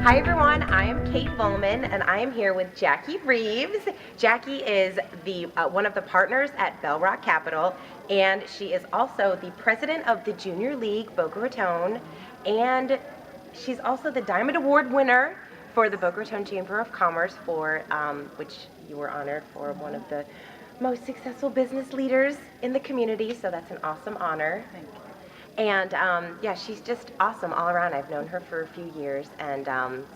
Hi everyone, I am Kate Volman and I am here with Jackie Reeves. Jackie is the one of the partners at Bell Rock Capital, and she is also the president of the Junior League Boca Raton, and she's also the Diamond Award winner for the Boca Raton Chamber of Commerce, for which you were honored for one of the most successful business leaders in the community, so that's an awesome honor. Thank you. And yeah, she's just awesome all around. I've known her for a few years, and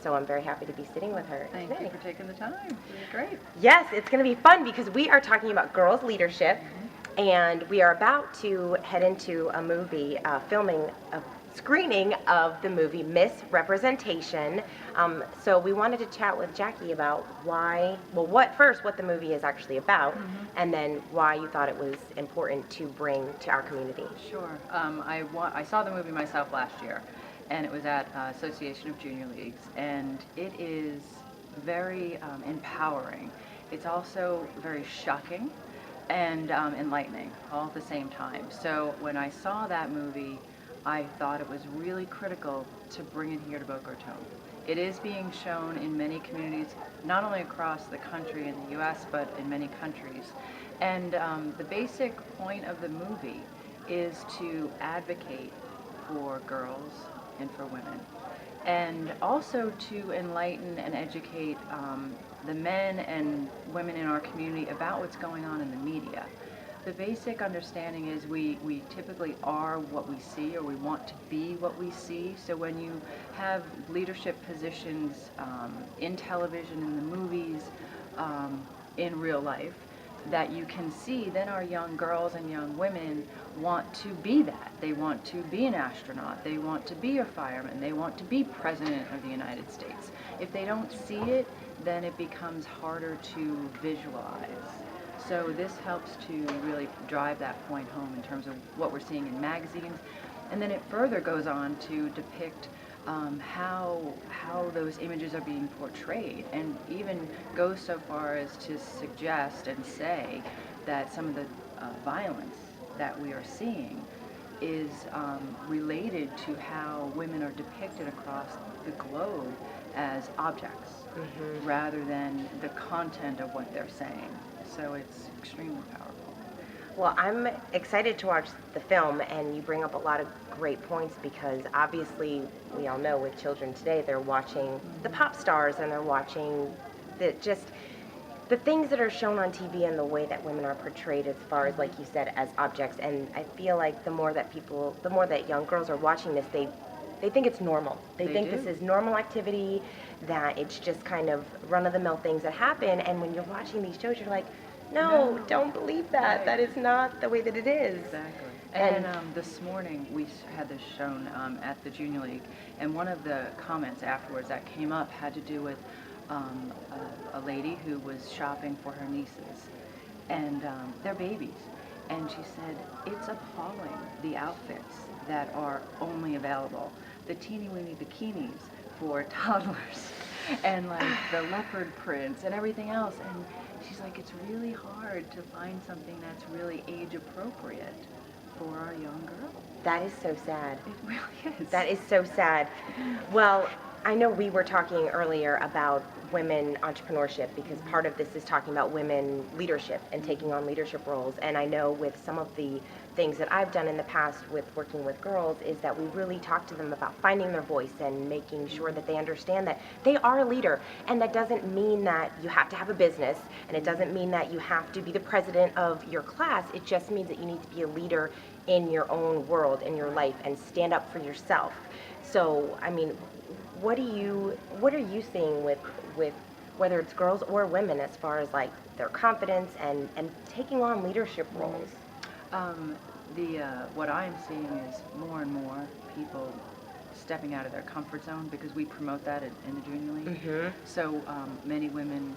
so I'm very happy to be sitting with her Thank today. you for taking the time. It was great. Yes, it's going to be fun because we are talking about girls' leadership, and we are about to head into a movie, filming a screening of the movie Miss Representation. So we wanted to chat with Jackie about what the movie is actually about, and then why you thought it was important to bring to our community. Sure. I saw the movie myself last year, and it was at Association of Junior Leagues, and it is very empowering. It's also very shocking and enlightening all at the same time. So when I saw that movie, I thought it was really critical to bring it here to Boca Raton. It is being shown in many communities, not only across the country in the U.S., but in many countries. And the basic point of the movie is to advocate for girls and for women, and also to enlighten and educate the men and women in our community about what's going on in the media. The basic understanding is we typically are what we see, or we want to be what we see. So when you have leadership positions in television, in the movies, in real life, that you can see, then our young girls and young women want to be that. They want to be an astronaut. They want to be a fireman. They want to be president of the United States. If they don't see it, then it becomes harder to visualize. So this helps to really drive that point home in terms of what we're seeing in magazines. And then it further goes on to depict how those images are being portrayed, and even goes so far as to suggest and say that some of the violence that we are seeing is related to how women are depicted across the globe as objects, rather than the content of what they're saying. So it's extremely powerful. Well, I'm excited to watch the film, and you bring up a lot of great points because obviously we all know with children today they're watching the pop stars, and they're watching the things that are shown on TV and the way that women are portrayed, as far as, like you said, as objects. And I feel like the more that young girls are watching this, they think it's normal. They think this is normal activity, that it's just kind of run-of-the-mill things that happen. And when you're watching these shows, you're like, no, don't believe that. Right. That is not the way that it is. Exactly. And this morning we had this shown at the Junior League, and one of the comments afterwards that came up had to do with a lady who was shopping for her nieces, and they're babies. And she said, it's appalling, the outfits that are only available. The teeny-weeny bikinis for toddlers, and like the leopard prints and everything else. And she's like, it's really hard to find something that's really age appropriate for our young girls. That is so sad. It really is. That is so sad. Well, I know we were talking earlier about women entrepreneurship, because part of this is talking about women leadership and taking on leadership roles. And I know with some of the things that I've done in the past with working with girls is that we really talk to them about finding their voice and making sure that they understand that they are a leader. And that doesn't mean that you have to have a business, and it doesn't mean that you have to be the president of your class. It just means that you need to be a leader in your own world, in your life, and stand up for yourself. So, I mean, what are you seeing with whether it's girls or women, as far as like their confidence and taking on leadership roles? What I'm seeing is more and more people stepping out of their comfort zone, because we promote that in the Junior League. So many women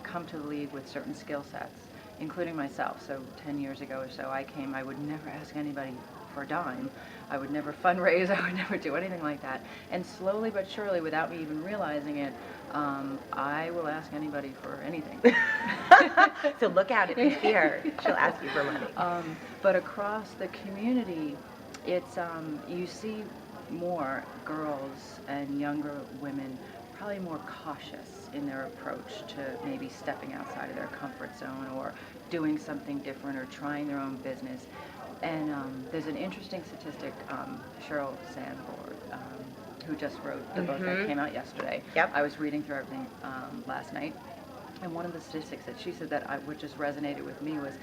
come to the league with certain skill sets, including myself. So 10 years ago or so I would never ask anybody for a dime. I would never fundraise. I would never do anything like that. And slowly but surely, without me even realizing it, I will ask anybody for anything. So look out, if you see her, she'll ask you for money. But across the community, it's you see more girls and younger women probably more cautious in their approach to maybe stepping outside of their comfort zone or doing something different or trying their own business. And there's an interesting statistic, Cheryl Sandborg, who just wrote the book that came out yesterday. Yep. I was reading through everything last night, and one of the statistics that she said that which just resonated with me was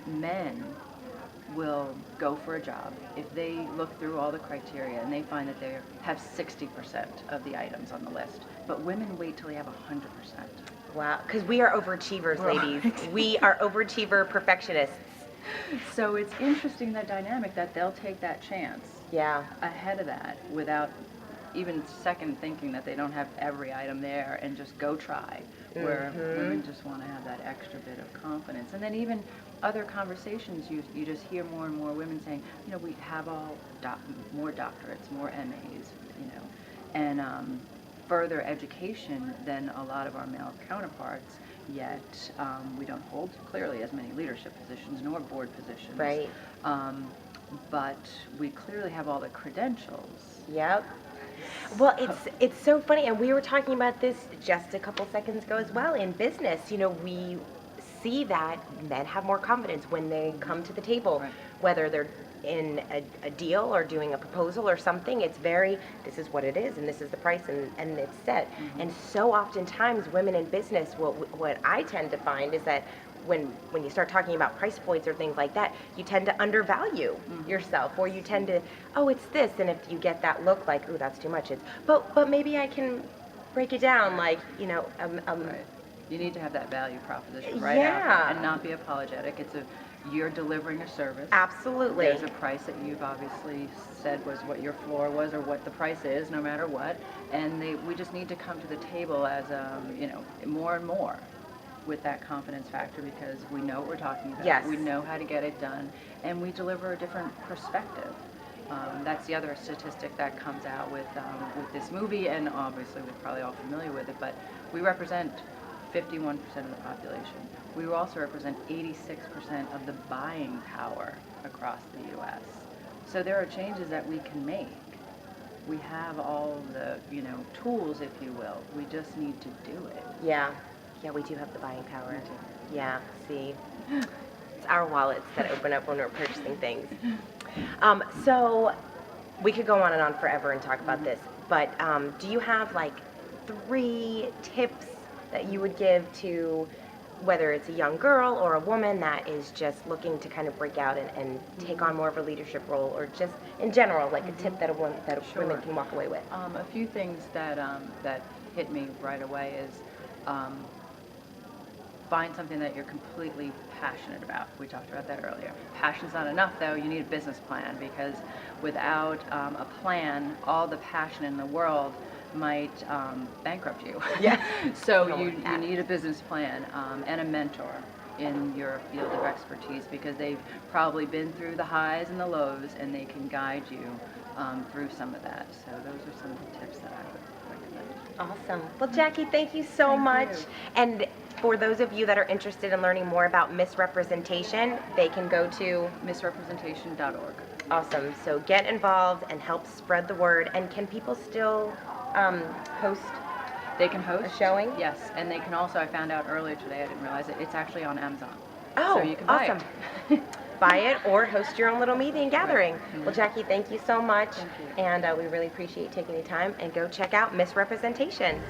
men will go for a job if they look through all the criteria and they find that they have 60% of the items on the list, but women wait till they have 100%. Wow, because we are overachievers, ladies. Right. We are overachiever perfectionists. So it's interesting, that dynamic, that they'll take that chance Yeah. ahead of that without even second thinking that they don't have every item there and just go try, where women just want to have that extra bit of confidence. And then even other conversations, you just hear more and more women saying, you know, we have all more doctorates, more MAs, you know, and further education than a lot of our male counterparts, yet we don't hold clearly as many leadership positions nor board positions. Right. But we clearly have all the credentials. Yep. Well, it's so funny, and we were talking about this just a couple seconds ago as well. In business, you know, we see that men have more confidence when they come to the table, Right. whether they're in a deal or doing a proposal or something. It's very, this is what it is, and this is the price, and it's set. And so oftentimes, women in business, what I tend to find is that when you start talking about price points or things like that, you tend to undervalue yourself, or you tend to, oh, it's this, and if you get that look like, ooh, that's too much, it's, but maybe I can break it down, like, you know, Right. You need to have that value proposition right Yeah. out there and not be apologetic. You're delivering a service. Absolutely. There's a price that you've obviously said was what your floor was or what the price is, no matter what. And we just need to come to the table as, you know, more and more with that confidence factor, because we know what we're talking about. Yes. We know how to get it done, and we deliver a different perspective. That's the other statistic that comes out with this movie, and obviously we're probably all familiar with it, but we represent 51% of the population. We also represent 86% of the buying power across the U.S. So there are changes that we can make. We have all the, you know, tools, if you will. We just need to do it. Yeah. Yeah, we do have the buying power. Yeah, see. It's our wallets that open up when we're purchasing things. So we could go on and on forever and talk about this, but do you have like 3 tips that you would give to, whether it's a young girl or a woman that is just looking to kind of break out and take on more of a leadership role, or just in general, like a tip that women can walk away with? A few things that hit me right away is find something that you're completely passionate about. We talked about that earlier. Passion's not enough, though. You need a business plan, because without a plan, all the passion in the world might bankrupt you. Yeah. So you need a business plan and a mentor in your field of expertise, because they've probably been through the highs and the lows, and they can guide you through some of that. So those are some of the tips that I would recommend. Awesome. Well, Jackie, thank you so much. you. And for those of you that are interested in learning more about misrepresentation, they can go to Misrepresentation.org. Awesome. So get involved and help spread the word. And can people still host? They can host a showing? Yes, and they can also, I found out earlier today, I didn't realize it, it's actually on Amazon. Oh, so you can buy awesome. it. Buy it or host your own little meeting and gathering. Right. Well, Jackie, thank you so much. Thank you. And we really appreciate taking the time, and go check out Misrepresentation.